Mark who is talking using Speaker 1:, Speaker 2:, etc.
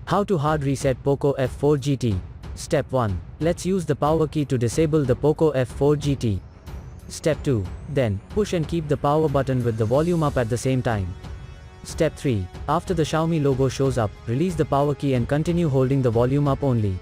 Speaker 1: How to hard reset Poco F4 GT. Step 1. Let's use the power key to disable the Poco F4 GT. Step 2. Then, push and keep the power button with the volume up at the same time. Step 3. After the Xiaomi logo shows up, release the power key and continue holding the volume up only.